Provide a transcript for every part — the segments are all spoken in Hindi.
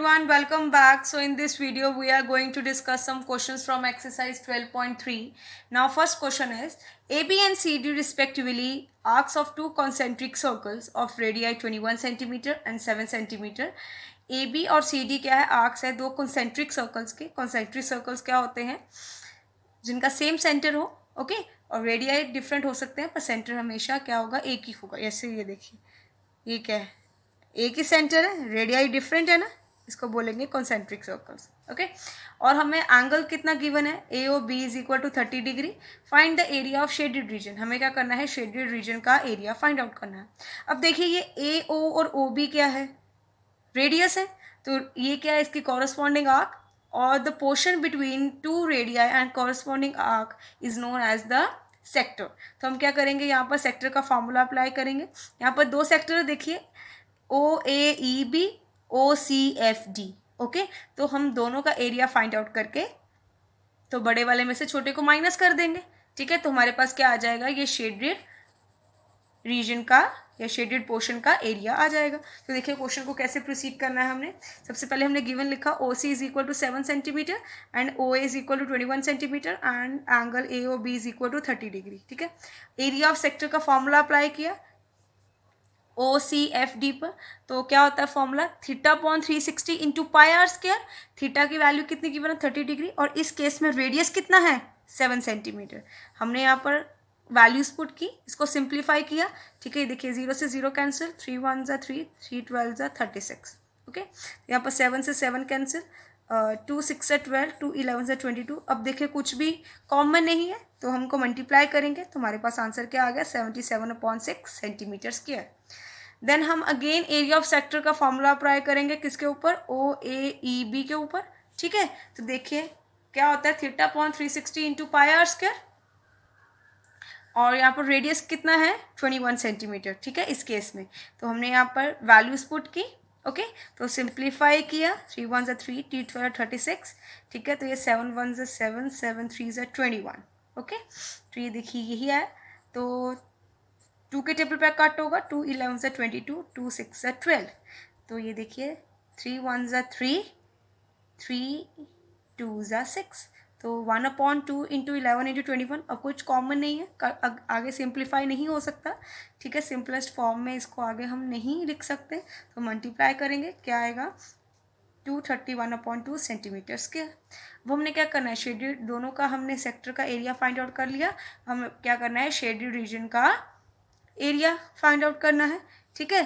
everyone, welcome back. So in this video we are going to discuss some questions from exercise 12.3. Now first question is AB and CD respectively arcs of two concentric circles of radii 21 cm and 7 cm. AB और CD क्या है? आर्क्स है दो concentric circles के. concentric circles क्या होते हैं? जिनका सेम सेंटर हो, ओके, और रेडियाई डिफरेंट हो सकते हैं पर सेंटर हमेशा क्या होगा? एक ही होगा. ऐसे ये देखिए, ये क्या है? एक ही सेंटर है, रेडियाई डिफरेंट है ना, इसको बोलेंगे कॉन्सेंट्रिक सर्कल्स. ओके, और हमें एंगल कितना गिवन है? A O B is equal to 30 degree. Find the area of shaded region. हमें क्या करना है? शेडेड रीजन का एरिया फाइंड आउट करना है. अब देखिए ये ए ओ और ओ बी क्या है? रेडियस है. तो ये क्या है? इसकी कॉरस्पॉन्डिंग आर्क, और the portion between two radii and corresponding arc is known as the sector. तो हम क्या करेंगे? यहाँ पर सेक्टर का फॉर्मूला अप्लाई करेंगे. यहाँ पर दो सेक्टर देखिए, ओ A E B, O C F D. Okay, तो हम दोनों का एरिया फाइंड आउट करके तो बड़े वाले में से छोटे को माइनस कर देंगे. ठीक है, तो हमारे पास क्या आ जाएगा? ये शेडेड रीजन का या शेडेड पोर्शन का एरिया आ जाएगा. तो देखिए क्वेश्चन को कैसे प्रोसीड करना है. हमने सबसे पहले हमने गिवन लिखा O C is equal to 7 centimetre and O A is equal to 21 centimetre and angle A O B is equal to 30 degree. ठीक है, एरिया ऑफ सेक्टर का फॉर्मूला अप्लाई किया ओ सी एफ डी पर. तो क्या होता है formula? Theta upon 360 into pi r square. Theta की वैल्यू कितनी गिवन है? 30 डिग्री, और इस केस में रेडियस कितना है? 7 सेंटीमीटर. हमने यहाँ पर वैल्यूज पुट की, इसको सिंप्लीफाई किया. ठीक है, देखिए 0 से 0 कैंसिल, 3 1 जा 3, 3 12 जा 36. ओके, यहाँ पर 7 से 7 कैंसिल, 2 6 से 12, 2 11 से 22. अब देखिए कुछ भी कॉमन नहीं है तो हमको मल्टीप्लाई करेंगे तो हमारे पास आंसर क्या आ गया? 77/6 सेंटीमीटर स्क्वायर. देन हम अगेन एरिया ऑफ सेक्टर का फॉर्मूला अप्लाई करेंगे किसके ऊपर? ओ ए ई बी के ऊपर. ठीक है, तो देखिए क्या होता है? Theta upon 360 into pi r square, और यहाँ पर रेडियस कितना है? 21 सेंटीमीटर. ठीक है, इस केस में तो हमने यहाँ पर वैल्यूज पुट की. ओके, तो सिंप्लीफाई किया, 3 1 जा 3, 3 12 36. ठीक है, तो ये 7 1 जा 7, 7 3 जा 21. ओके, तो ये देखिए यही है. तो 2 के टेबल पे कट होगा, 2 11 से 22, 2 6 से 12. तो ये देखिए 3 1 जा 3, 3 2 जा 6. तो 1/2 इंटू 11 इंटू 21. अब कुछ कॉमन नहीं है, आगे सिंप्लीफाई नहीं हो सकता. ठीक है, सिंपलेस्ट फॉर्म में इसको आगे हम नहीं लिख सकते, तो मल्टीप्लाई करेंगे, क्या आएगा? 231/2 सेंटीमीटर स्क्वायर. अब हमने क्या करना है? शेडेड दोनों का हमने सेक्टर का एरिया फाइंड आउट कर लिया. हम क्या करना है? शेडेड रीजन का एरिया फाइंड आउट करना है. ठीक है,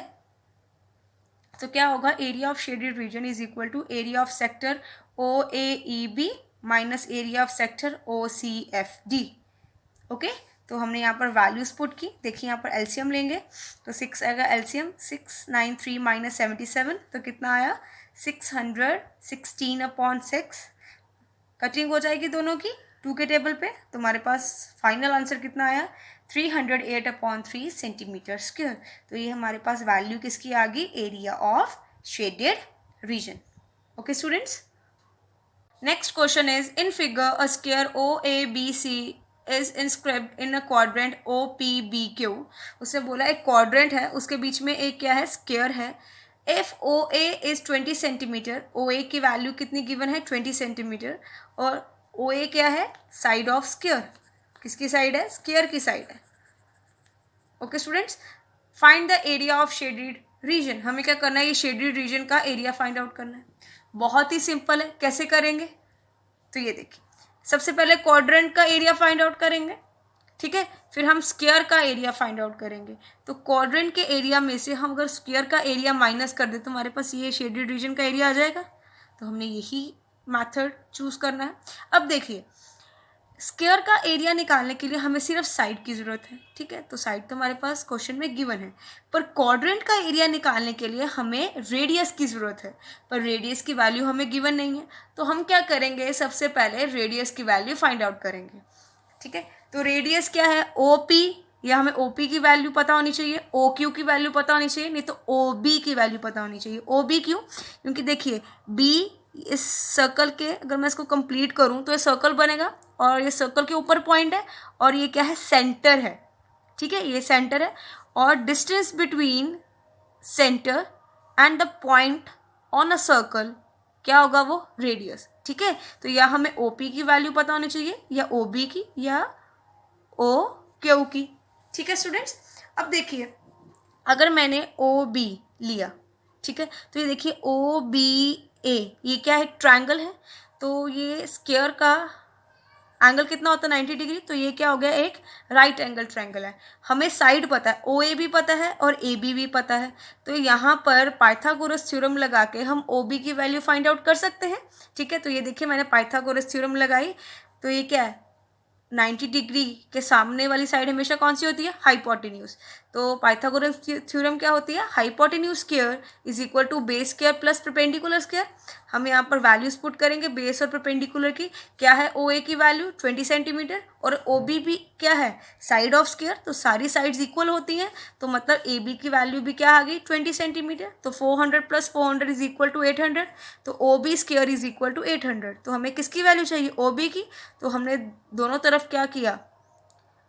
तो क्या होगा? Area of shaded region is equal to area of sector O A E B minus area of sector O C F D. Okay, तो हमने यहाँ पर वैल्यूज पुट की. देखिए यहाँ पर एलसीएम लेंगे तो 6 आएगा एलसीएम, 693 माइनस 77, तो कितना आया? 616/6. कटिंग हो जाएगी दोनों की 2 के टेबल पे, तो हमारे पास फाइनल आंसर कितना आया? 308/3 सेंटीमीटर स्क्वायर. तो ये हमारे पास वैल्यू किसकी आ गई? Area of shaded region. Okay students, next question is in figure a square O A B C is inscribed in a quadrant O P B Q. उसने बोला एक क्वाड्रेंट है, उसके बीच में एक क्या है? स्क्वायर है. If O A is 20 centimetre, O A की वैल्यू कितनी गिवन है? 20 सेंटीमीटर. और ओ ए क्या है? Side of square. किसकी साइड है? स्क्वायर की साइड है. Okay students, find the area of shaded region. हमें क्या करना है? ये शेडेड रीजन का एरिया फाइंड आउट करना है. बहुत ही सिंपल है. कैसे करेंगे? तो ये देखिए, सबसे पहले क्वाड्रेंट का एरिया फाइंड आउट करेंगे. ठीक है, फिर हम स्क्वायर का एरिया फाइंड आउट करेंगे. तो क्वाड्रेंट के एरिया में से हम अगर स्क्वायर का एरिया माइनस कर दे तो हमारे पास ये शेडेड रीजन का एरिया आ जाएगा. तो हमने यही मेथड चूज करना है. अब देखिए, स्क्वायर का एरिया निकालने के लिए हमें सिर्फ साइड की ज़रूरत है. ठीक है, तो साइड तो हमारे पास क्वेश्चन में गिवन है, पर क्वाड्रेंट का एरिया निकालने के लिए हमें रेडियस की ज़रूरत है, पर रेडियस की वैल्यू हमें गिवन नहीं है. तो हम क्या करेंगे? सबसे पहले रेडियस की वैल्यू फाइंड आउट करेंगे. ठीक है, तो रेडियस क्या है? ओ पी, या हमें ओ पी की वैल्यू पता होनी चाहिए, ओ क्यू की वैल्यू पता होनी चाहिए, नहीं तो ओ बी की वैल्यू पता होनी चाहिए. ओ बी क्यों? क्योंकि देखिए बी इस सर्कल के, अगर मैं इसको कंप्लीट करूं तो ये सर्कल बनेगा, और ये सर्कल के ऊपर पॉइंट है, और ये क्या है? सेंटर है. ठीक है, ये सेंटर है, और distance between centre and the point on a circle क्या होगा वो रेडियस। ठीक है, तो या हमें OP की वैल्यू पता होनी चाहिए या OB की या OQ की। ठीक है स्टूडेंट्स, अब देखिए अगर मैंने OB लिया, ठीक है, तो ये देखिए OBA ये क्या है, ट्रायंगल है, तो ये स्क्वायर का एंगल कितना होता है 90 डिग्री, तो ये क्या हो गया, एक राइट एंगल ट्रायंगल है। हमें साइड पता है, OA भी पता है और AB भी पता है, तो यहाँ पर पाइथागोरस थ्योरम लगा के हम OB की वैल्यू फाइंड आउट कर सकते हैं। ठीक है, तो ये देखिए मैंने पाइथागोरस थ्योरम लगाई, तो ये क्या है 90 डिग्री के सामने वाली साइड हमेशा कौन सी होती है, हाइपोटेन्यूज। तो पाइथागोरस थ्योरम क्या होती है, hypotenuse square is equal to base square plus perpendicular square. हम यहाँ पर वैल्यूज पुट करेंगे बेस और परपेंडिकुलर की। क्या है OA की वैल्यू 20 सेंटीमीटर और OB भी क्या है साइड ऑफ स्क्वायर, तो सारी साइड्स इक्वल होती हैं, तो मतलब AB की वैल्यू भी क्या आ गई 20 सेंटीमीटर, तो 400 प्लस 400 इज इक्वल टू 800, तो OB square is equal to 800। तो हमें किसकी वैल्यू चाहिए, OB की, तो हमने दोनों तरफ क्या किया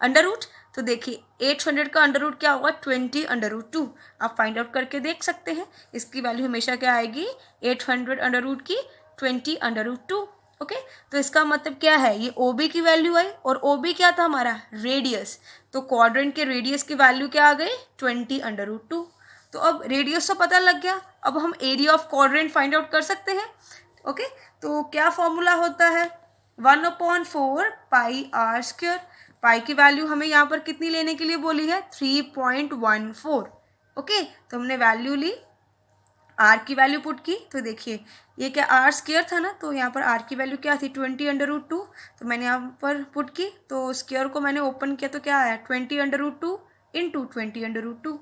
अंडर रूट, तो देखिए 800 का अंडर रूट क्या होगा 20 अंडर रूट 2, आप फाइंड आउट करके देख सकते हैं। इसकी वैल्यू हमेशा क्या आएगी 800 अंडर रूट की 20 अंडर रूट 2। ओके, तो इसका मतलब क्या है, ये OB की वैल्यू आई और OB क्या था हमारा रेडियस, तो क्वाड्रेंट के रेडियस की वैल्यू क्या आ गई 20 अंडर रूट 2। तो अब रेडियस तो पता लग गया, अब हम area of quadrant find out कर सकते हैं। ओके, तो क्या फॉर्मूला होता है 1/4 पाई आर स्क्वायर। पाई की वैल्यू हमें यहाँ पर कितनी लेने के लिए बोली है 3.14। ओके, तो हमने वैल्यू ली, आर की वैल्यू पुट की, तो देखिए ये क्या आर स्क्वायर था ना, तो यहाँ पर आर की वैल्यू क्या थी 20 अंडर रूट 2, तो मैंने यहाँ पर पुट की, तो स्क्वायर को मैंने ओपन किया तो क्या आया 20 under root 2 into 20 under root 2।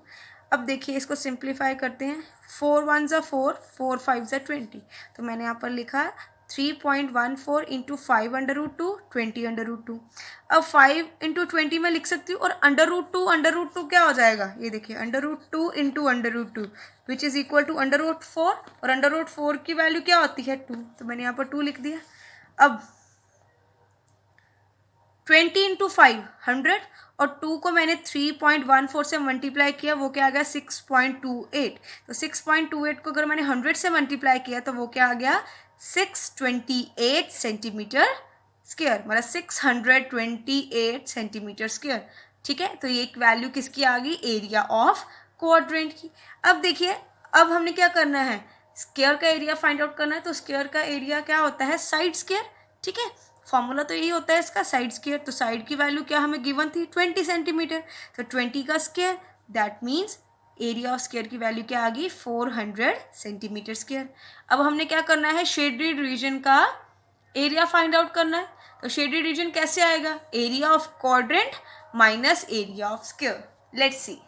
अब देखिए इसको सिंप्लीफाई करते हैं, 4 1 ज़ा 4, 4 5 ज़ा 20, तो मैंने यहाँ पर लिखा 3.14 into 5 under root 2 20 under root 2। अब 5 इंटू 20 में लिख सकती हूँ और अंडर रूट टू क्या हो जाएगा, ये देखिए under root 2 into under root 2 which is equal to under root 4, और अंडर रूट 4 की वैल्यू क्या होती है 2, तो मैंने यहाँ पर 2 लिख दिया। अब 20 इंटू 5 100 और 2 को मैंने 3.14 से मल्टीप्लाई किया, वो क्या आ गया 6.28, तो 6.28 को अगर मैंने 100 से मल्टीप्लाई किया तो वो क्या आ गया 628 सेंटीमीटर स्क्वायर, मतलब 628 सेंटीमीटर स्क्वायर। ठीक है, तो ये एक वैल्यू किसकी आ गई एरिया ऑफ क्वाड्रेंट की। अब देखिए अब हमने क्या करना है, स्क्वायर का एरिया फाइंड आउट करना है, तो स्क्वायर का एरिया क्या होता है साइड स्क्वायर। ठीक है, फॉर्मूला तो यही होता है इसका साइड स्क्वायर, तो साइड की वैल्यू क्या हमें गिवन थी 20 सेंटीमीटर, तो 20 का square that means area of square की वैल्यू क्या आ गई 400 सेंटीमीटर स्क्वायर। अब हमने क्या करना है शेडेड रीजन का एरिया फाइंड आउट करना है, तो शेडेड रीजन कैसे आएगा area of quadrant minus area of square. Let's see,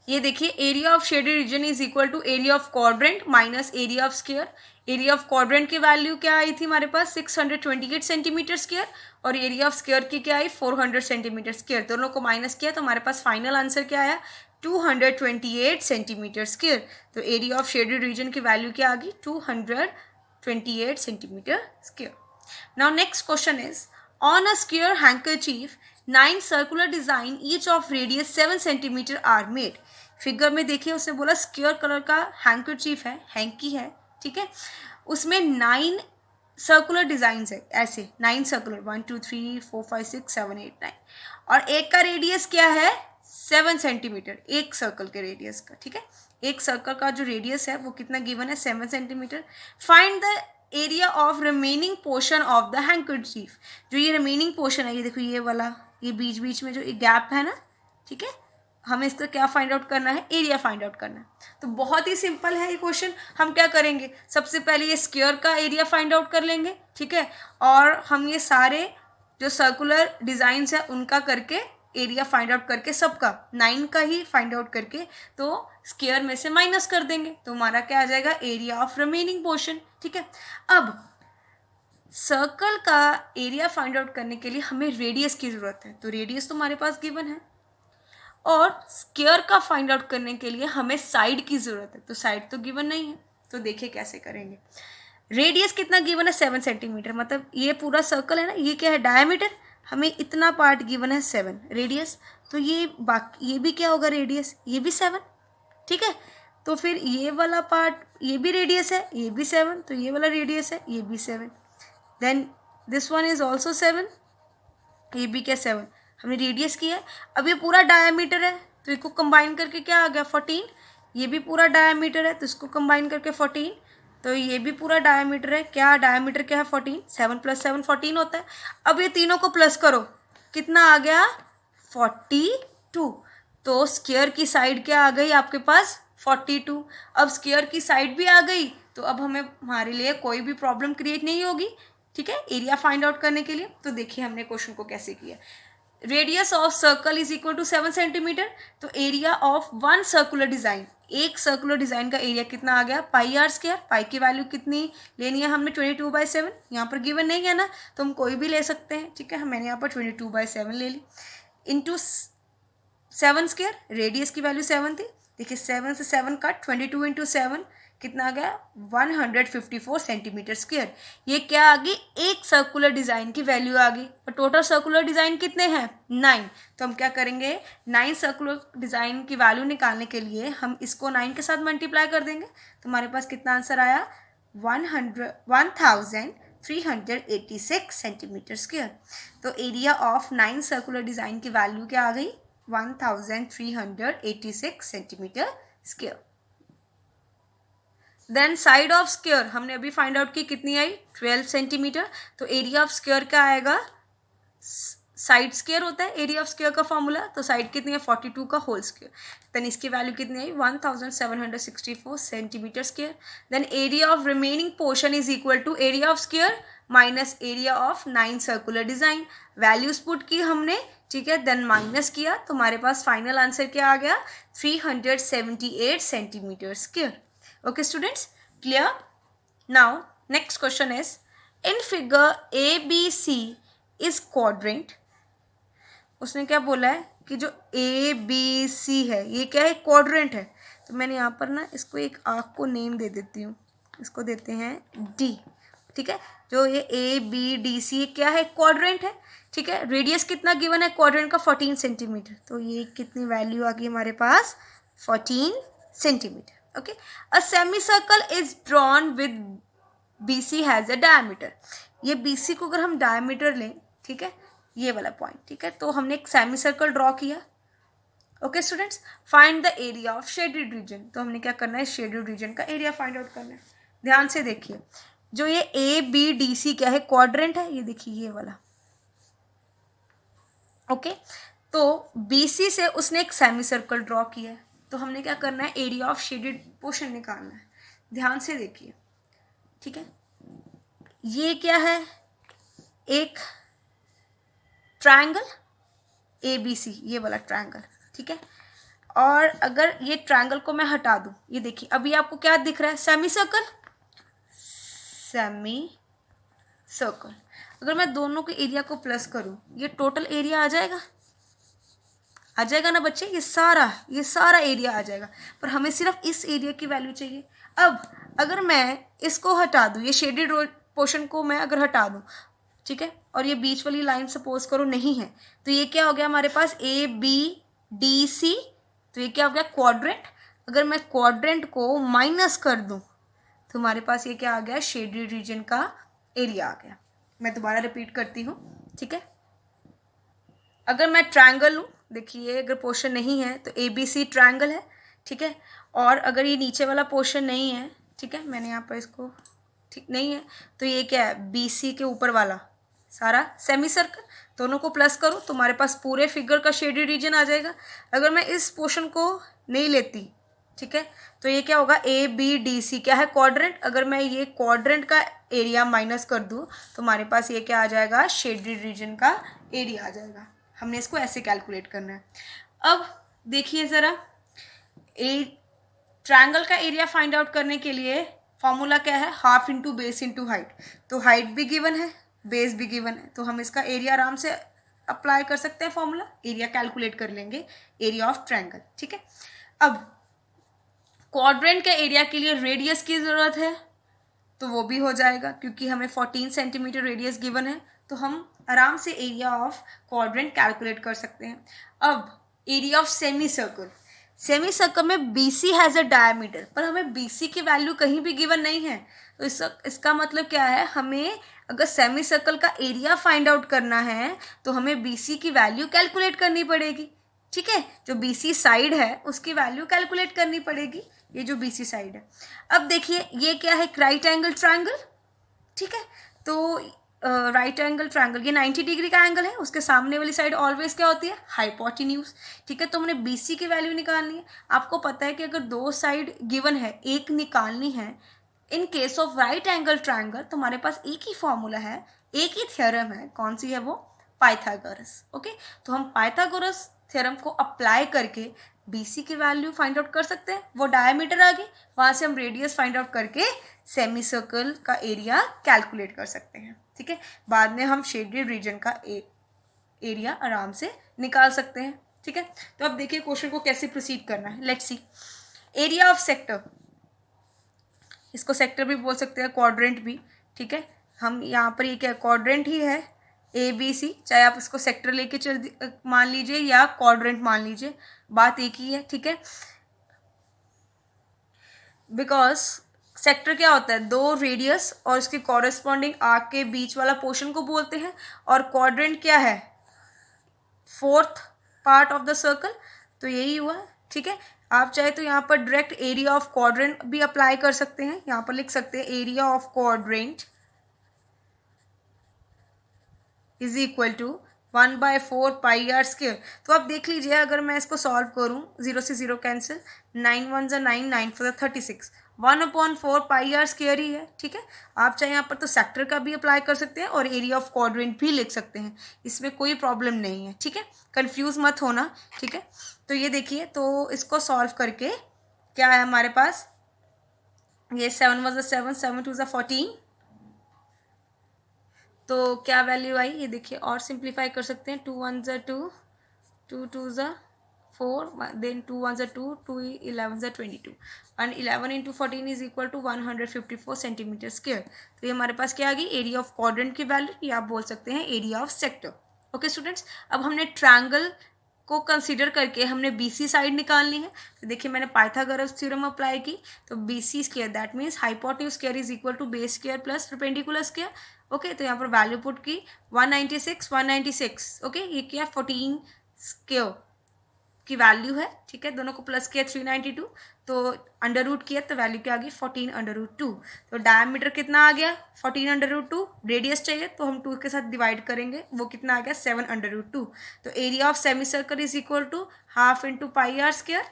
ये देखिए area of shaded region is equal to area of quadrant minus area of square. Area of quadrant की वैल्यू क्या आई थी हमारे पास 628 सेंटीमीटर स्क्वायर और एरिया ऑफ स्क्वायर की क्या आई 400 सेंटीमीटर स्क्वायर, दोनों को माइनस किया तो हमारे पास फाइनल आंसर क्या आया 228 सेंटीमीटर स्क्वायर। तो एरिया ऑफ शेडेड रीजन की वैल्यू क्या आ गई 228 centimetre square. Now next question is on a square handkerchief 9 circular design each of radius 7 centimetre are made. Figure में देखिए उसने बोला स्क्वायर कलर का हैंकरचीफ है, हैंकी है, ठीक है, उसमें 9 सर्कुलर डिजाइन है, ऐसे 9 सर्कुलर 1 2 3 4 5 6 7 8 9 और एक का रेडियस क्या है 7 सेंटीमीटर, एक सर्कल के रेडियस का। ठीक है, एक सर्कल का जो रेडियस है वो कितना गिवन है 7 centimetre. Find the area of remaining portion of the handkerchief. जो ये रिमेनिंग पोर्शन है, ये देखो ये वाला, ये बीच बीच में जो एक गैप है ना, ठीक है, हमें इसका क्या फाइंड आउट करना है एरिया फाइंड आउट करना है। तो बहुत ही सिंपल है ये क्वेश्चन। हम क्या करेंगे सबसे पहले ये स्क्वायर का एरिया फाइंड आउट कर लेंगे, ठीक है, और हम ये सारे जो सर्कुलर डिजाइंस है उनका करके एरिया फाइंड आउट करके सबका 9 का ही फाइंड आउट करके तो स्क्वायर में से माइनस कर देंगे, तो हमारा क्या आ जाएगा एरिया ऑफ रिमेनिंग पोर्शन। ठीक है, अब सर्कल का एरिया फाइंड आउट करने के लिए हमें रेडियस की जरूरत है, तो रेडियस तो हमारे पास गिवन है, और स्क्वायर का फाइंड आउट करने के लिए हमें साइड की जरूरत है, तो साइड तो गिवन नहीं है। तो देखिए कैसे करेंगे। रेडियस कितना गिवन है 7 सेंटीमीटर, मतलब ये पूरा सर्कल है ना, ये क्या है डायमीटर, हमें इतना पार्ट गिवन है 7 रेडियस, तो ये बाकी ये भी क्या होगा रेडियस, ये भी 7। ठीक है, तो फिर ये वाला पार्ट, ये भी रेडियस है, ये भी 7, तो ये वाला रेडियस है, ये भी 7, then this one is also 7, ये भी क्या 7, हमने रेडियस किया है। अब ये पूरा डायमीटर है तो इसको कंबाइन करके क्या आ गया 14, ये भी पूरा डायमीटर है तो इसको कंबाइन करके 14, तो ये भी पूरा डायमीटर है, क्या डायमीटर क्या है 14, 7 + 7 14 होता है। अब ये तीनों को प्लस करो, कितना आ गया 42, तो स्क्वायर की साइड क्या आ गई आपके पास 42। अब स्क्वायर की साइड भी आ गई तो अब हमारे लिए कोई भी प्रॉब्लम क्रिएट नहीं होगी, ठीक है, एरिया फाइंड आउट करने के लिए। तो देखिए हमने क्वेश्चन को कैसे किया। Radius of circle is equal to 7 centimetre, तो area of one circular design, एक सर्कुलर डिजाइन का एरिया कितना आ गया पाई आर स्क्वायर। पाई की वैल्यू कितनी लेनी है हमने 22/7, यहाँ पर गिवन नहीं है ना तो हम कोई भी ले सकते हैं, ठीक है, मैंने यहाँ पर 22/7 ले ली, इंटू 7 स्क्वायर, रेडियस की वैल्यू 7 थी, देखिए 7 से 7 कट, 22 × 7 कितना आ गया 154 सेंटीमीटर स्क्वायर। ये क्या आ गई, एक सर्कुलर डिजाइन की वैल्यू आ गई, और टोटल सर्कुलर डिजाइन कितने हैं 9, तो हम क्या करेंगे 9 सर्कुलर डिजाइन की वैल्यू निकालने के लिए हम इसको 9 के साथ मल्टीप्लाई कर देंगे, तो हमारे पास कितना आंसर आया 1386 सेंटीमीटर स्क्वायर। तो एरिया ऑफ 9 सर्कुलर डिजाइन की वैल्यू क्या आ गई 1386 centimetre square. Then side of square हमने अभी फाइंड आउट की, कितनी आई 12 सेंटीमीटर, तो एरिया ऑफ स्क्वायर क्या आएगा, साइड स्क्वायर होता है एरिया ऑफ स्क्वायर का फॉर्मूला, तो साइड कितनी है 42 का होल स्क्वायर, देन इसकी वैल्यू कितनी आई 1764 centimetre square. Then area of remaining portion is equal to area of square minus area of 9 circular design, values put की हमने, ठीक है, देन माइनस किया तो हमारे पास फाइनल आंसर क्या आ गया 378 centimetre square. Okay students, clear? Now next question is, in figure ABC is quadrant, उसने क्या बोला है कि जो ABC है ये क्या है क्वाड्रेंट है, तो मैंने यहाँ पर ना इसको एक आर्क को नेम दे देती हूँ, इसको देते हैं D, ठीक है, जो ये ABDC क्या है क्वाड्रेंट है, ठीक है, रेडियस कितना गिवन है क्वाड्रेंट का 14 सेंटीमीटर, तो ये कितनी वैल्यू आ गई हमारे पास 14 centimetre. Okay, a semicircle is drawn with BC has a diameter, ये BC को अगर हम डायमीटर लें, ठीक है, ये वाला पॉइंट, ठीक है, तो हमने एक सेमी सर्कल ड्रॉ किया। Okay students, find the area of shaded reason, तो हमने क्या करना है शेडेड रीजन का एरिया फाइंड आउट करना है। ध्यान से देखिए, जो ये ABDC क्या है क्वाड्रेंट है, ये देखिए ये वाला, ओके, तो BC से उसने एक सेमी सर्कल ड्रॉ किया है, तो हमने क्या करना है एरिया ऑफ शेडेड पोर्शन निकालना है। ध्यान से देखिए, ठीक है, ये क्या है एक ट्रायंगल ABC, ये वाला ट्रायंगल, ठीक है, और अगर ये ट्रायंगल को मैं हटा दूं, ये देखिए अभी आपको क्या दिख रहा है सेमी सर्कल, सेमी सर्कल, अगर मैं दोनों के एरिया को प्लस करूं ये टोटल एरिया आ जाएगा ना बच्चे, ये सारा एरिया आ जाएगा, पर हमें सिर्फ इस एरिया की वैल्यू चाहिए। अब अगर मैं इसको हटा दूं, ये शेडेड पोर्शन को मैं अगर हटा दूं, ठीक है, और ये बीच वाली लाइन सपोज करो नहीं है, तो ये क्या हो गया हमारे पास ABDC, तो ये क्या हो गया क्वाड्रेंट। अगर मैं क्वाड्रेंट को माइनस कर दूं तो हमारे पास ये क्या आ गया शेडेड रीजन का एरिया आ गया। मैं दोबारा रिपीट करती हूँ, ठीक है, अगर मैं ट्रायंगल लूँ, देखिए अगर पोर्शन नहीं है तो ABC ट्रायंगल है, ठीक है, और अगर ये नीचे वाला पोर्शन नहीं है, ठीक है, मैंने यहाँ पर इसको ठीक नहीं है, तो ये क्या है BC के ऊपर वाला सारा सेमी सर्कल, दोनों को प्लस करो तो हमारे पास पूरे फिगर का शेडेड रीजन आ जाएगा। अगर मैं इस पोर्शन को नहीं लेती, ठीक है, तो ये क्या होगा ABDC क्या है क्वाड्रेंट, अगर मैं ये क्वाड्रेंट का एरिया माइनस कर दूँ तो हमारे पास ये क्या आ जाएगा शेडेड रीजन का एरिया आ जाएगा। हमने इसको ऐसे कैलकुलेट करना है। अब देखिए ज़रा, ट्रायंगल का एरिया फाइंड आउट करने के लिए फॉर्मूला क्या है half into base into height, तो हाइट भी गिवन है बेस भी गिवन है, तो हम इसका एरिया आराम से अप्लाई कर सकते हैं, फॉर्मूला एरिया कैलकुलेट कर लेंगे एरिया ऑफ ट्रायंगल, ठीक है। अब क्वाड्रेंट के एरिया के लिए रेडियस की ज़रूरत है, तो वो भी हो जाएगा क्योंकि हमें 14 सेंटीमीटर रेडियस गिवन है, तो हम आराम से एरिया ऑफ क्वाड्रेंट कैलकुलेट कर सकते हैं। अब area of semi circle, semi circle में BC हैज़ अ डायमीटर, पर हमें BC की वैल्यू कहीं भी गिवन नहीं है। तो इसका मतलब क्या है, हमें अगर सेमी सर्कल का एरिया फाइंड आउट करना है तो हमें BC की वैल्यू कैलकुलेट करनी पड़ेगी। ठीक है, जो BC साइड है उसकी वैल्यू कैलकुलेट करनी पड़ेगी, ये जो BC साइड है। अब देखिए ये क्या है, राइट एंगल ट्रायंगल। ठीक है, तो राइट एंगल ट्रायंगल ये 90 डिग्री का एंगल है, उसके सामने वाली साइड ऑलवेज क्या होती है, हाइपोटेन्यूज। ठीक है, तो हमने BC की वैल्यू निकालनी है। आपको पता है कि अगर दो साइड गिवन है, एक निकालनी है, in case of right angle triangle तो हमारे पास एक ही फॉर्मूला है, एक ही थ्योरम है। कौन सी है वो, पाइथागोरस। ओके, तो हम पाइथागोरस थ्योरम को अप्लाई करके BC की वैल्यू फाइंड आउट कर सकते हैं। वो डायमीटर आ गई, वहां से हम रेडियस फाइंड आउट करके सेमी सर्कल का एरिया कैलकुलेट कर सकते हैं। ठीक है, बाद में हम शेडेड रीजन का एरिया आराम से निकाल सकते हैं। ठीक है, तो अब देखिए क्वेश्चन को कैसे प्रोसीड करना है। Let's see, area of sector, इसको सेक्टर भी बोल सकते हैं, क्वाड्रेंट भी। ठीक है, हम यहाँ पर ये क्या क्वाड्रेंट ही है ABC, चाहे आप इसको सेक्टर लेके चल मान लीजिए या क्वाड्रेंट मान लीजिए, बात एक ही है। ठीक है, बिकॉज सेक्टर क्या होता है, दो रेडियस और उसके कॉरेस्पॉन्डिंग आर्क के बीच वाला पोर्शन को बोलते हैं, और क्वाड्रेंट क्या है, fourth part of the circle. तो यही हुआ। ठीक है, आप चाहे तो यहाँ पर डायरेक्ट एरिया ऑफ क्वाड्रेंट भी अप्लाई कर सकते हैं, यहाँ पर लिख सकते हैं area of quadrant is equal to 1/4 pi r square. तो आप देख लीजिए, अगर मैं इसको सॉल्व करूँ, 0 से 0 कैंसिल, 9 1 ज़ा 9, 9 4 ज़ा 36, 1/4 पाई आर स्क्वायर ही है। ठीक है, आप चाहे यहाँ पर तो सेक्टर का भी अप्लाई कर सकते हैं और एरिया ऑफ क्वाड्रेंट भी लिख सकते हैं, इसमें कोई प्रॉब्लम नहीं है। ठीक है, कंफ्यूज मत होना। ठीक है, तो ये देखिए, तो इसको सॉल्व करके क्या है हमारे पास, ये 7 1 ज़ा 7, 7 2 ज़ा 14, तो क्या वैल्यू आई ये देखिए, और सिंप्लीफाई कर सकते हैं, 2 1 ज़ा 2, 2 2 ज़ा 4, देन 2 1 ज़ा 2, 2 11 ज़ा 22, and 11 into 14 is equal to 154 centimetre square. तो ये हमारे पास क्या आ गई, एरिया ऑफ क्वाड्रेंट की वैल्यू, या आप बोल सकते हैं area of sector. Okay students, अब हमने ट्रायंगल को कंसीडर करके हमने BC साइड निकालनी है। तो देखिए मैंने पाइथागोरस थ्योरम अप्लाई की, तो BC square that means hypotenuse square is equal to base square plus perpendicular square. Okay, तो यहाँ पर वैल्यू पुट की 196 196। ओके, ये क्या 14 स्क्वायर की वैल्यू है। ठीक है, दोनों को प्लस किया 392, तो अंडर रूट किया तो वैल्यू क्या आ गई 14/2। तो डायमीटर कितना आ गया 14/2, रेडियस चाहिए तो हम 2 के साथ डिवाइड करेंगे, वो कितना आ गया 7/2। तो area of semi circle is equal to half into pi r square.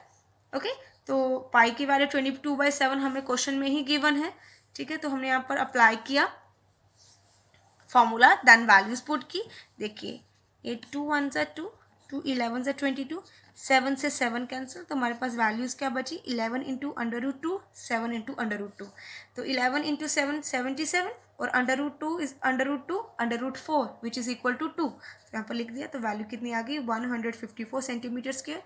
Okay, तो पाई की वैल्यू 22/7 हमें क्वेश्चन में ही गिवन है। ठीक है, तो हमने यहाँ पर अप्लाई किया फॉर्मूला, देन वैल्यूज पुट की। देखिए ये 2 1 ज़ा 2, 2 11 ज़ा 22, 7 से 7 कैंसिल, तो हमारे पास वैल्यूज क्या बची 11 इंटू √2, 7 इंटू √2। तो 11 इंटू 7 77, और √2 इज √2 √4 विच इज इक्वल टू 2। तो यहाँ पर लिख दिया, तो वैल्यू कितनी आ गई 154 सेंटीमीटर स्क्वायर।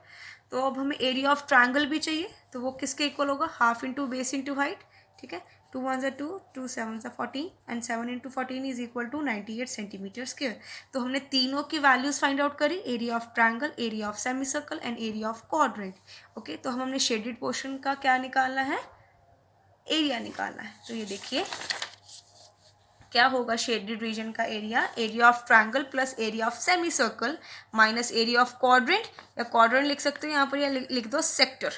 तो अब हमें एरिया ऑफ ट्रायंगल भी चाहिए, तो वो किसके इक्वल होगा, half into base into height. ठीक है, 2 1 ज़ा 2, 2 7 ज़ा 14, and 7 into 14 is equal to 98 centimetre square. तो हमने तीनों की वैल्यूज फाइंड आउट करी, area of triangle, area of semi circle and area of quadrant. Okay, तो हमने शेडेड पोर्शन का क्या निकालना है, एरिया निकालना है। तो ये देखिए क्या होगा, शेडेड रीजन का area, area of triangle plus area of semi circle minus area of quadrant, या क्वाड्रेंट लिख सकते हैं यहाँ पर, या लिख दो सेक्टर।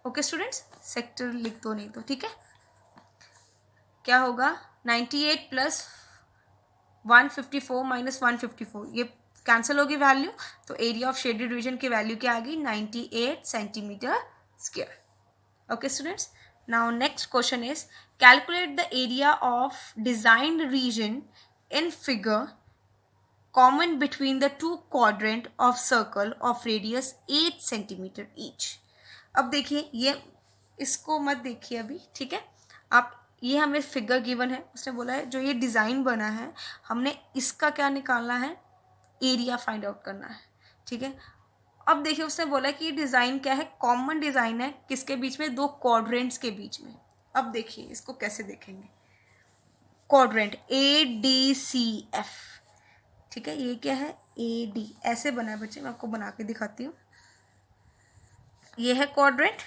ओके स्टूडेंट्स, सेक्टर लिख दो नहीं तो ठीक है। क्या होगा 98 प्लस 154 माइनस 154, ये कैंसिल होगी वैल्यू, तो एरिया ऑफ शेडेड रीजन की वैल्यू क्या आ गई 98 centimetre square. Okay students, now next question is calculate the area of designed region in figure common between the two quadrant of circle of radius 8 centimetre each. अब देखिए ये, इसको मत देखिए अभी। ठीक है, आप ये हमें फिगर गिवन है, उसने बोला है जो ये डिज़ाइन बना है हमने इसका क्या निकालना है, एरिया फाइंड आउट करना है। ठीक है, अब देखिए उसने बोला कि ये डिज़ाइन क्या है, कॉमन डिज़ाइन है किसके बीच में, दो क्वाड्रेंट्स के बीच में। अब देखिए इसको कैसे देखेंगे, क्वाड्रेंट ADCF। ठीक है, ये क्या है AD, ऐसे बना है बच्चे, मैं आपको बना के दिखाती हूँ। ये है क्वाड्रेंट,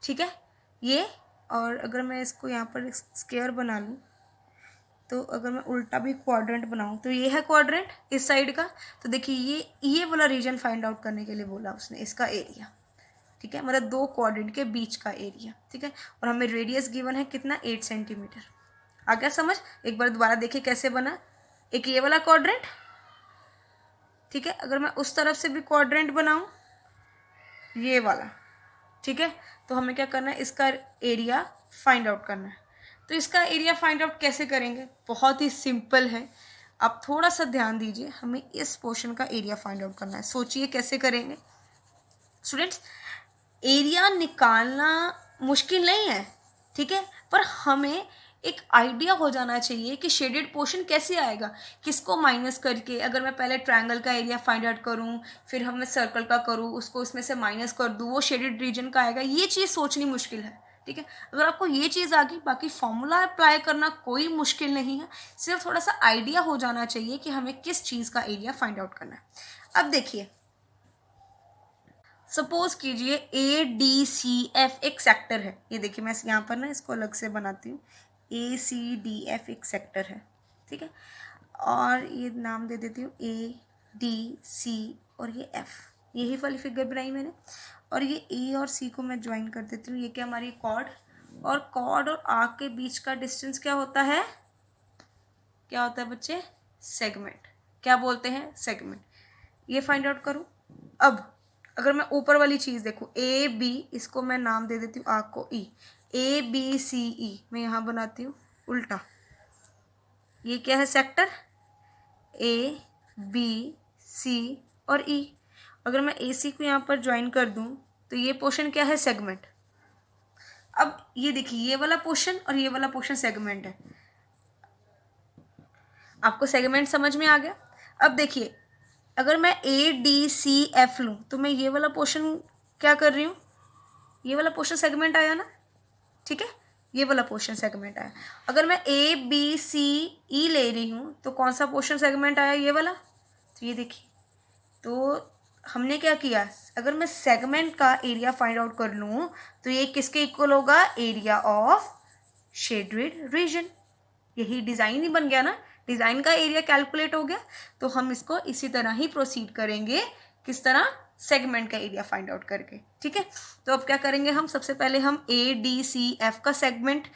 ठीक है ये। और अगर मैं इसको यहाँ पर स्क्वायर बना लूँ, तो अगर मैं उल्टा भी क्वाड्रेंट बनाऊँ तो ये है क्वाड्रेंट इस साइड का। तो देखिए ये वाला रीजन फाइंड आउट करने के लिए बोला उसने, इसका एरिया, ठीक है, मतलब दो क्वाड्रेंट के बीच का एरिया, ठीक है। और हमें रेडियस गिवन है कितना, 8 सेंटीमीटर। आ गया समझ? एक बार दोबारा देखिए कैसे बना। एक ये वाला क्वाड्रेंट, ठीक है, अगर मैं उस तरफ से भी क्वाड्रेंट बनाऊं, ये वाला, ठीक है, तो हमें क्या करना है, इसका एरिया फाइंड आउट करना है। तो इसका एरिया फाइंड आउट कैसे करेंगे, बहुत ही सिंपल है। आप थोड़ा सा ध्यान दीजिए, हमें इस पोर्शन का एरिया फाइंड आउट करना है। सोचिए कैसे करेंगे स्टूडेंट्स। एरिया निकालना मुश्किल नहीं है, ठीक है, पर हमें एक आइडिया हो जाना चाहिए कि शेडेड पोर्शन कैसे आएगा, किसको माइनस करके। अगर मैं पहले ट्रायंगल का एरिया फाइंड आउट करूं, फिर हम सर्कल का करूं, उसको उसमें से माइनस कर दूं, वो शेडेड रीजन का आएगा। ये चीज़ सोचनी मुश्किल है, ठीक है। अगर आपको ये चीज़ आ गई, बाकी फॉर्मूला अप्लाई करना कोई मुश्किल नहीं है, सिर्फ थोड़ा सा आइडिया हो जाना चाहिए कि हमें किस चीज़ का एरिया फाइंड आउट करना है। अब देखिए, सपोज कीजिए ADCF एक सेक्टर है। ये देखिए मैं यहाँ पर ना इसको अलग से बनाती हूँ। ACDF एक सेक्टर है, ठीक है, और ये नाम दे देती हूँ ADC और ये F, यही वाली फिगर बनाई मैंने। और ये A और C को मैं ज्वाइन कर देती हूँ। ये क्या हमारी कॉर्ड, और कॉर्ड और आर्क के बीच का डिस्टेंस क्या होता है, क्या होता है बच्चे, सेगमेंट। क्या बोलते हैं, सेगमेंट। ये फाइंड आउट करूँ। अब अगर मैं ऊपर वाली चीज़ देखूँ, AB, इसको मैं नाम दे देती हूँ आर्क को E, ABCE मैं यहाँ बनाती हूँ उल्टा। ये क्या है, सेक्टर ABC और E। अगर मैं AC को यहाँ पर ज्वाइन कर दूँ तो ये पोर्शन क्या है, सेगमेंट। अब ये देखिए, ये वाला पोर्शन और ये वाला पोर्शन सेगमेंट है। आपको सेगमेंट समझ में आ गया। अब देखिए, अगर मैं ADCF लूँ तो मैं ये वाला पोर्शन क्या कर रही हूँ, ये वाला पोर्शन सेगमेंट आया ना, ठीक है, ये वाला पोर्शन सेगमेंट आया। अगर मैं ABCE ले रही हूँ तो कौन सा पोर्शन सेगमेंट आया, ये वाला। तो ये देखिए, तो हमने क्या किया, अगर मैं सेगमेंट का एरिया फाइंड आउट कर लूँ तो ये किसके इक्वल होगा, एरिया ऑफ शेडेड रीजन। यही डिज़ाइन ही बन गया ना, डिज़ाइन का एरिया कैलकुलेट हो गया। तो हम इसको इसी तरह ही प्रोसीड करेंगे, किस तरह, सेगमेंट का एरिया फाइंड आउट करके, ठीक है। तो अब क्या करेंगे हम, सबसे पहले हम ADCF का सेगमेंट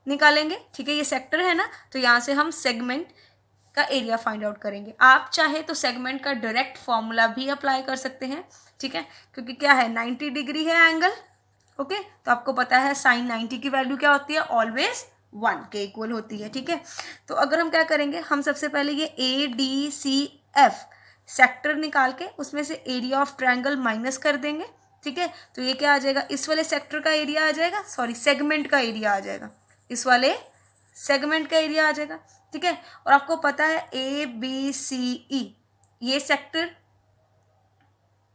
निकालेंगे, ठीक है, ये सेक्टर है ना, तो यहाँ से हम सेगमेंट का एरिया फाइंड आउट करेंगे। आप चाहे तो सेगमेंट का डायरेक्ट फॉर्मूला भी अप्लाई कर सकते हैं, ठीक है, क्योंकि क्या है, 90 डिग्री है एंगल, ओके। तो आपको पता है साइन 90 की वैल्यू क्या होती है, ऑलवेज 1 के इक्वल होती है, ठीक है। तो अगर हम क्या करेंगे, हम सबसे पहले ये ADCF सेक्टर निकाल के उसमें से एरिया ऑफ ट्रायंगल माइनस कर देंगे, ठीक है। तो ये क्या आ जाएगा, इस वाले सेक्टर का एरिया आ जाएगा, सॉरी सेगमेंट का एरिया आ जाएगा, इस वाले सेगमेंट का एरिया आ जाएगा, ठीक है। और आपको पता है ABCE ये सेक्टर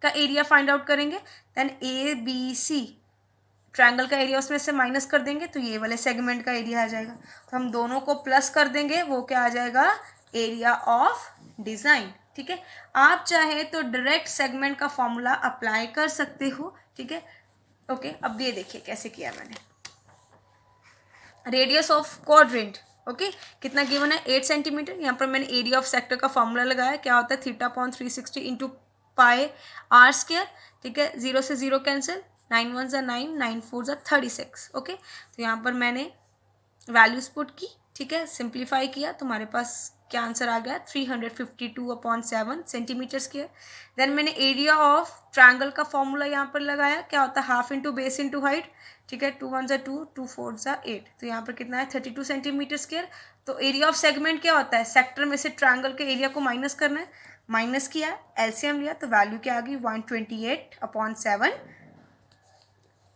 का एरिया फाइंड आउट करेंगे, देन ABC ट्रायंगल का एरिया उसमें से माइनस कर देंगे, तो ये वाले सेगमेंट का एरिया आ जाएगा। तो हम दोनों को प्लस कर देंगे, वो क्या आ जाएगा, एरिया ऑफ डिज़ाइन, ठीक है। आप चाहे तो डायरेक्ट सेगमेंट का फॉर्मूला अप्लाई कर सकते हो, ठीक है, ओके। अब ये देखिए कैसे किया मैंने, रेडियस ऑफ क्वाड्रेंट, ओके, कितना गिवन है, 8 सेंटीमीटर। यहाँ पर मैंने एरिया ऑफ सेक्टर का फॉर्मूला लगाया, क्या होता है, θ/360 इंटू पाई आर स्क्वायर, ठीक है, 0 से 0 कैंसिल, 9 1 9, 9 4 36, ओके। तो यहाँ पर मैंने वैल्यूज पुट की, ठीक है, सिंप्लीफाई किया, तो हमारे पास क्या आंसर आ गया, 352/7 सेंटीमीटर स्क्वायर। देन मैंने एरिया ऑफ ट्रायंगल का फॉर्मूला यहाँ पर लगाया, क्या होता है, half into base into height, ठीक है, 2 1 2, 2 4 8, तो यहाँ पर कितना है, 32 सेंटीमीटर स्क्वायर। तो एरिया ऑफ सेगमेंट क्या होता है, सेक्टर में से ट्रायंगल के एरिया को माइनस करना है, माइनस किया, एलसीएम लिया, तो वैल्यू क्या आ गई, 128/7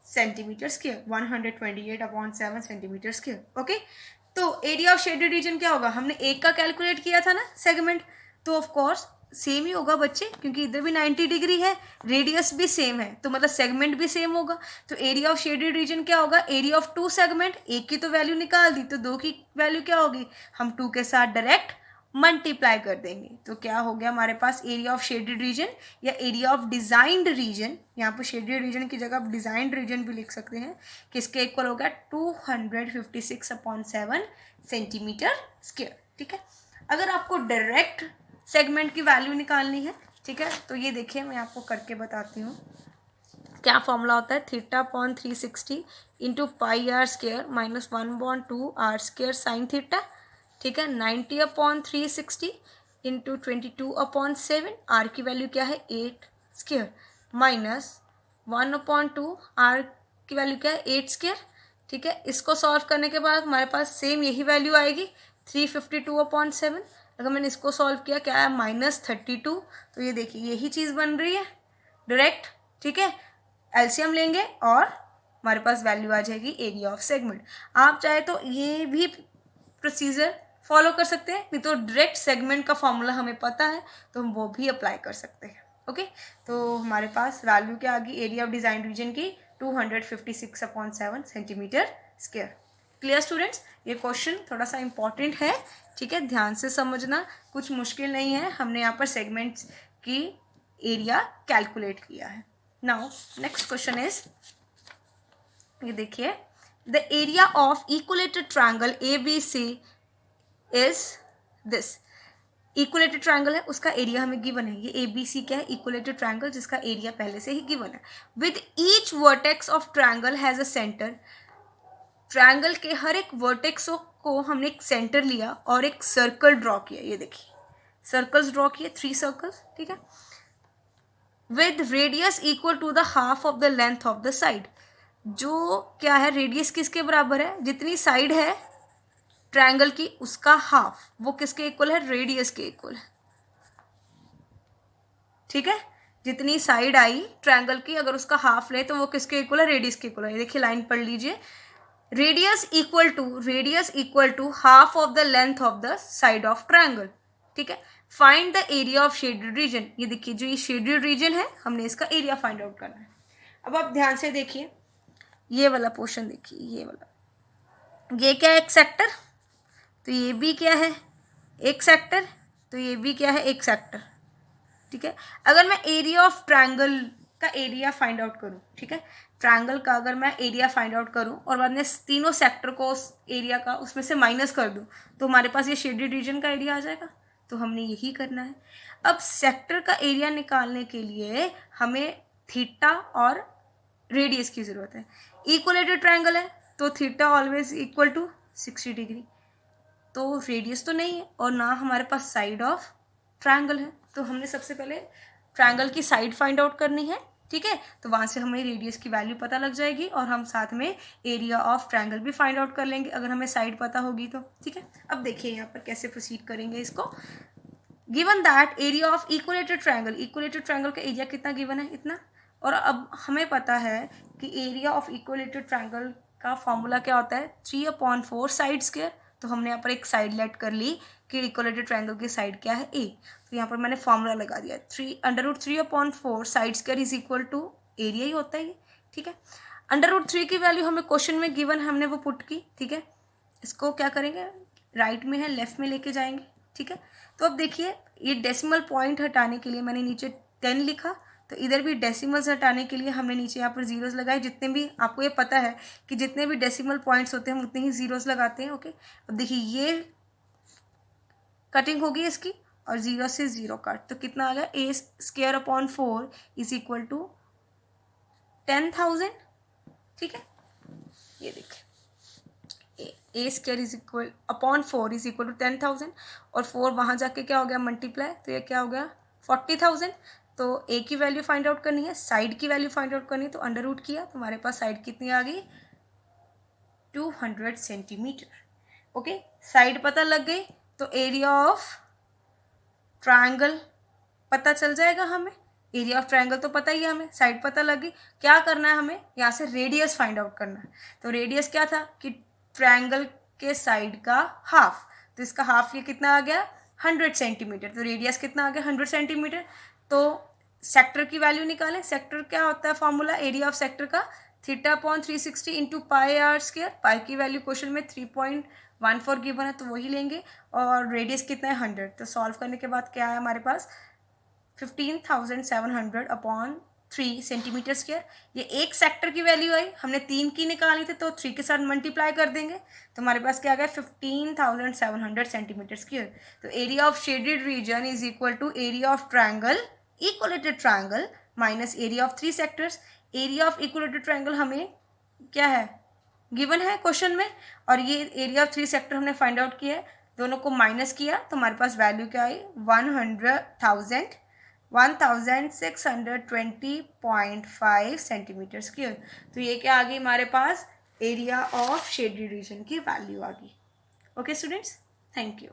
centimetre square, 128/7 centimetre square, okay. तो एरिया ऑफ शेडेड रीजन क्या होगा, हमने एक का कैलकुलेट किया था ना सेगमेंट, तो ऑफ कोर्स सेम ही होगा बच्चे, क्योंकि इधर भी 90 डिग्री है, रेडियस भी सेम है, तो मतलब सेगमेंट भी सेम होगा। तो एरिया ऑफ शेडेड रीजन क्या होगा, एरिया ऑफ 2 सेगमेंट, एक की तो वैल्यू निकाल दी, तो 2 की वैल्यू क्या होगी, हम 2 के साथ डायरेक्ट मल्टीप्लाई कर देंगे तो क्या हो गया हमारे पास एरिया ऑफ शेडेड रीजन या एरिया ऑफ डिजाइंड रीजन, यहाँ पर शेडेड रीजन की जगह आप डिजाइंड रीजन भी लिख सकते हैं, किसके इक्वल हो गया 256/7 सेंटीमीटर स्क्वायर। ठीक है, अगर आपको डायरेक्ट सेगमेंट की वैल्यू निकालनी है, ठीक है, तो ये देखिए मैं आपको करके बताती हूँ क्या फॉर्मूला होता है। θ/360 into πr² minus 1/2r² sine theta. ठीक है, 90/360 इंटू 22/7, आर की वैल्यू क्या है 8² माइनस 1/2 आर की वैल्यू क्या है 8²। ठीक है, इसको सॉल्व करने के बाद हमारे पास सेम यही वैल्यू आएगी 352/7। अगर मैंने इसको सॉल्व किया क्या है -32, तो ये देखिए यही चीज़ बन रही है डायरेक्ट। ठीक है, एलसीएम लेंगे और हमारे पास वैल्यू आ जाएगी एरिया ऑफ सेगमेंट। आप चाहे तो ये भी प्रोसीजर फॉलो कर सकते हैं, नहीं तो डायरेक्ट सेगमेंट का फॉर्मूला हमें पता है तो हम वो भी अप्लाई कर सकते हैं। ओके, तो हमारे पास वैल्यू क्या आ गई एरिया ऑफ डिजाइन रीजन की 256/7 सेंटीमीटर स्क्वायर। क्लियर स्टूडेंट्स, ये क्वेश्चन थोड़ा सा इंपॉर्टेंट है। ठीक है, ध्यान से समझना, कुछ मुश्किल नहीं है। हमने यहाँ पर सेगमेंट्स की एरिया कैलकुलेट किया है। नाउ नेक्स्ट क्वेश्चन इज, ये देखिए, the area of equilateral triangle ABC is this. Equilateral triangle है, उसका एरिया हमें गिवन है। ये ABC क्या है, इक्वलेटेड ट्रायंगल जिसका एरिया पहले से ही गिवन है। With each vertex of triangle has a centre. Triangle के हर एक वर्टेक्स को हमने एक सेंटर लिया और एक सर्कल ड्रॉ किया। ये देखिए सर्कल्स ड्रॉ किए, 3 सर्कल्स। ठीक है, with radius equal to the half of the length of the side. जो क्या है रेडियस किसके बराबर है, जितनी साइड है ट्रायंगल की उसका हाफ, वो किसके इक्वल है, रेडियस के इक्वल है। ठीक है, जितनी साइड आई ट्रायंगल की अगर उसका हाफ ले तो वो किसके इक्वल है, रेडियस के इक्वल है। देखिए लाइन पढ़ लीजिए, radius equal to half of the length of the side of triangle. ठीक है, find the area of shaded region. ये देखिए जो ये शेडेड रीजन है हमने इसका एरिया फाइंड आउट करना है। अब आप ध्यान से देखिए ये वाला पोर्शन देखिए, ये वाला, ये क्या है एक सेक्टर, तो ये भी क्या है एक सेक्टर, तो ये भी क्या है एक सेक्टर। ठीक है, अगर मैं एरिया ऑफ ट्रायंगल का एरिया फाइंड आउट करूं, ठीक है, ट्रायंगल का अगर मैं एरिया फाइंड आउट करूं और बाद में तीनों सेक्टर को उस एरिया का उसमें से माइनस कर दूं तो हमारे पास ये शेडेड रीजन का एरिया आ जाएगा। तो हमने यही करना है। अब सेक्टर का एरिया निकालने के लिए हमें थीटा और रेडियस की ज़रूरत है। इक्वलेटेड ट्रायंगल है तो theta always equal to 60 degree, तो रेडियस तो नहीं है और ना हमारे पास साइड ऑफ ट्रायंगल है। तो हमने सबसे पहले ट्रायंगल की साइड फाइंड आउट करनी है। ठीक है, तो वहाँ से हमें रेडियस की वैल्यू पता लग जाएगी और हम साथ में एरिया ऑफ ट्रायंगल भी फाइंड आउट कर लेंगे अगर हमें साइड पता होगी तो। ठीक है, अब देखिए यहाँ पर कैसे प्रोसीड करेंगे इसको। Given that area of equilateral triangle का एरिया कितना गिवन है, इतना। और अब हमें पता है कि एरिया ऑफ इक्वलेटेड ट्रायंगल का फॉर्मूला क्या होता है 3/4 साइड स्क्वायर। तो हमने यहाँ पर एक साइड लेट कर ली कि इक्वलेटेड ट्रायंगल की साइड क्या है ए, तो यहाँ पर मैंने फॉर्मूला लगा दिया 3/3/4 side square is equal to area ही होता है। ठीक है, √3 की वैल्यू हमें क्वेश्चन में गिवन है, हमने वो पुट की। ठीक है, इसको क्या करेंगे, राइट में है लेफ्ट में लेके जाएंगे। ठीक है, तो अब देखिए ये डेसिमल पॉइंट हटाने के लिए मैंने नीचे 10 लिखा, तो इधर भी डेसिमल्स हटाने के लिए हमने नीचे यहाँ पर जीरोस लगाए। जितने भी आपको ये पता है कि जितने भी डेसिमल पॉइंट्स होते हैं हम उतने ही जीरोस लगाते हैं। ओके, अब देखिए ये कटिंग होगी इसकी और 0 से 0 कट, तो कितना आ गया A² इज इक्वल टू 10,000। ठीक है, ये देखिए A² is equal /4 is equal to 10,000 और 4 वहाँ जाके क्या हो गया मल्टीप्लाई, तो ये क्या हो गया 40,000। तो ए की वैल्यू फाइंड आउट करनी है, साइड की वैल्यू फाइंड आउट करनी है, तो √ किया तो हमारे पास साइड कितनी आ गई 200 सेंटीमीटर। ओके, साइड पता लग गई तो एरिया ऑफ ट्रायंगल पता चल जाएगा हमें। एरिया ऑफ ट्रायंगल तो पता ही है हमें, साइड पता लग गई। क्या करना है हमें, यहाँ से रेडियस फाइंड आउट करना है। तो रेडियस क्या था कि ट्रायंगल के साइड का हाफ, तो इसका हाफ ये कितना आ गया 100 सेंटीमीटर, तो रेडियस कितना आ गया 100 सेंटीमीटर। तो सेक्टर की वैल्यू निकालें। सेक्टर क्या होता है फॉर्मूला एरिया ऑफ सेक्टर का θ/360 इंटू पाई आर स्क्वायर, पाई की वैल्यू क्वेश्चन में 3.14 गिवन है तो वही लेंगे, और रेडियस कितना है 100, तो सॉल्व करने के बाद क्या है हमारे पास 15,700/3 सेंटीमीटर स्क्वायर। ये एक सेक्टर की वैल्यू आई, हमने 3 की निकाली थी तो 3 के साथ मल्टीप्लाई कर देंगे तो हमारे पास क्या आ गया 15,700 सेंटीमीटर स्क्वायर। तो area of shaded region is equal to area of triangle, equilateral triangle minus area of 3 sectors. Area of equilateral triangle हमें क्या है गिवन है क्वेश्चन में, और ये एरिया ऑफ 3 सेक्टर हमने फाइंड आउट किया है, दोनों को माइनस किया तो हमारे पास वैल्यू क्या आई 1620.5 सेंटीमीटर स्क्वायर। तो ये क्या आ गई हमारे पास एरिया ऑफ शेडेड रीजन की वैल्यू आ गई। Okay students, thank you.